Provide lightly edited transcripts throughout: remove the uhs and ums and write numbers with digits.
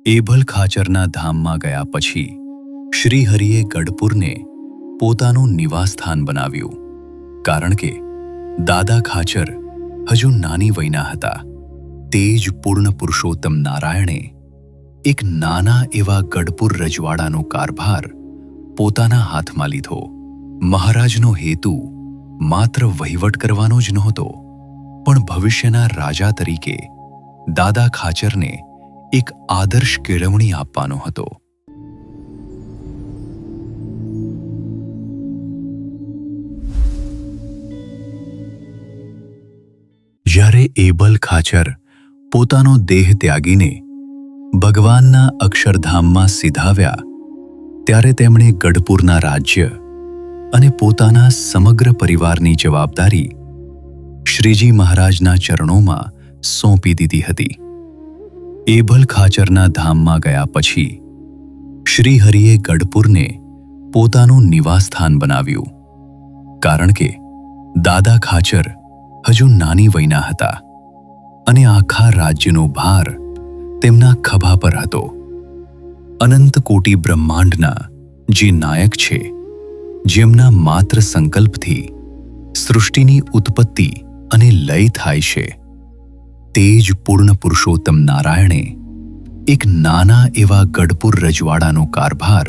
એભલ ખાચરના ધામમાં ગયા પછી શ્રીહરિએ ગઢપુરને પોતાનું નિવાસસ્થાન બનાવ્યું, કારણ કે દાદા ખાચર હજુ નાની વયના હતા. તે જ પૂર્ણ પુરુષોત્તમ નારાયણે એક નાના એવા ગઢપુર રજવાડાનો કારભાર પોતાના હાથમાં લીધો. મહારાજનો હેતુ માત્ર વહીવટ કરવાનો જ નહોતો, પણ ભવિષ્યના રાજા તરીકે દાદા ખાચરને એક આદર્શ કેળવણી આપવાનો હતો. જ્યારે એભલ ખાચર પોતાનો દેહ ત્યાગીને ભગવાનના અક્ષરધામમાં સિધાવ્યા, ત્યારે તેમણે ગઢપુરના રાજ્ય અને પોતાના સમગ્ર પરિવારની જવાબદારી શ્રીજી મહારાજના ચરણોમાં સોંપી દીધી હતી. એભલ ખાચરના ધામમાં ગયા પછી શ્રીહરિએ ગઢપુરને પોતાનું નિવાસસ્થાન બનાવ્યું, કારણ કે દાદા ખાચર હજુ નાની વયના હતા અને આખા રાજ્યનો ભાર તેમના ખભા પર હતો. અનંત કોટી બ્રહ્માંડના જે નાયક છે, જેમના માત્ર સંકલ્પથી સૃષ્ટિની ઉત્પત્તિ અને લય થાય છે, તે જ પૂર્ણ પુરુષોત્તમ નારાયણે એક નાના એવા ગઢપુર રજવાડાનો કારભાર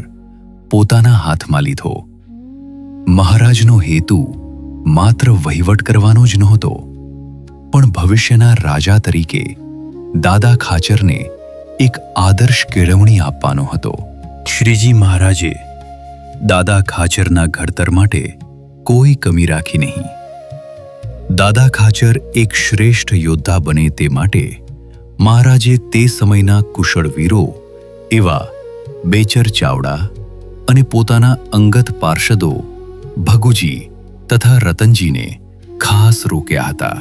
પોતાના હાથમાં લીધો. મહારાજનો હેતુ માત્ર વહીવટ કરવાનો જ નહોતો, પણ ભવિષ્યના રાજા તરીકે દાદા ખાચરને એક આદર્શ કેળવણી આપવાનો હતો. શ્રીજી મહારાજે દાદા ખાચરના ઘડતર માટે કોઈ કમી રાખી નહીં. દાદા ખાચર એક શ્રેષ્ઠ યોદ્ધા બને તે માટે મહારાજે તે સમયના કુશળ વીરો એવા બેચર ચાવડા અને પોતાના અંગત પાર્ષદો ભગુજી તથા રતનજીને ખાસ રોક્યા હતા.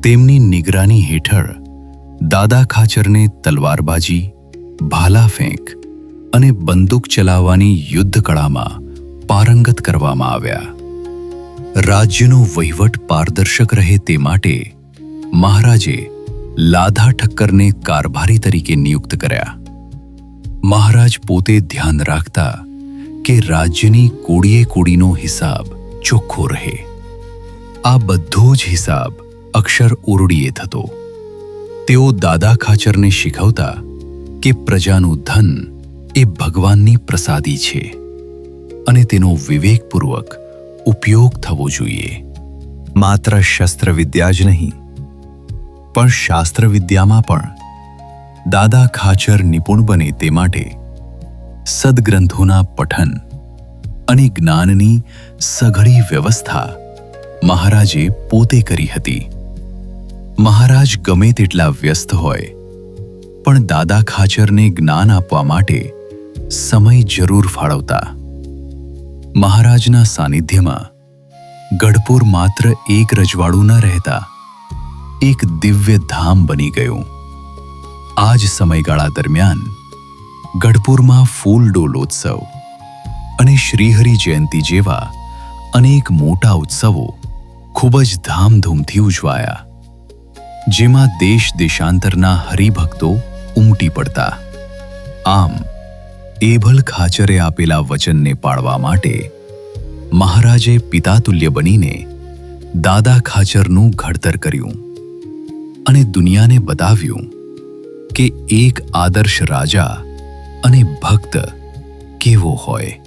તેમની નિગરાની હેઠળ દાદા ખાચરને તલવારબાજી, ભાલા ફેંક અને બંદૂક ચલાવવાની યુદ્ધ કળામાં પારંગત કરવામાં આવ્યા. રાજ્યનો વહીવટ પારદર્શક રહે તે માટે મહારાજે લાધા ઠક્કરને કારભારી તરીકે નિયુક્ત કર્યા. મહારાજ પોતે ધ્યાન રાખતા કે રાજ્યની કોડીએ કોડીનો હિસાબ ચોખ્ખો રહે. આ બધો જ હિસાબ અક્ષર ઓરડીએ થતો. તેઓ દાદા ખાચરને શીખવતા કે પ્રજાનું ધન એ ભગવાનની પ્રસાદી છે અને તેનો વિવેકપૂર્વક ઉપયોગ થવો જોઈએ. માત્ર શસ્ત્રવિદ્યા જ નહીં, પણ શાસ્ત્રવિદ્યામાં પણ દાદા ખાચર નિપુણ બને તે માટે સદગ્રંથોના પઠન અને જ્ઞાનની સઘળી વ્યવસ્થા મહારાજે પોતે કરી હતી. મહારાજ ગમે તેટલા વ્યસ્ત હોય, પણ દાદા ખાચરને જ્ઞાન આપવા માટે સમય જરૂર ફાળવતા. મહારાજના સાનિધ્યમાં ગઢપુર માત્ર એક રજવાડું ન રહેતા એક દિવ્ય ધામ બની ગયું. આ જ સમયગાળા દરમિયાન ગઢપુરમાં ફૂલ ડોલોત્સવ અને શ્રીહરિ જયંતી જેવા અનેક મોટા ઉત્સવો ખૂબ જ ધામધૂમથી ઉજવાયા, જેમાં દેશ દેશાંતરના હરિભક્તો ઉમટી પડતા. આમ એભલ ખાચરે આપેલા વચનને પાળવા માટે મહારાજે પિતાતુલ્ય બનીને દાદા ખાચરનું ઘડતર કર્યું અને દુનિયાને બતાવ્યું કે એક આદર્શ રાજા અને ભક્ત કેવો હોય.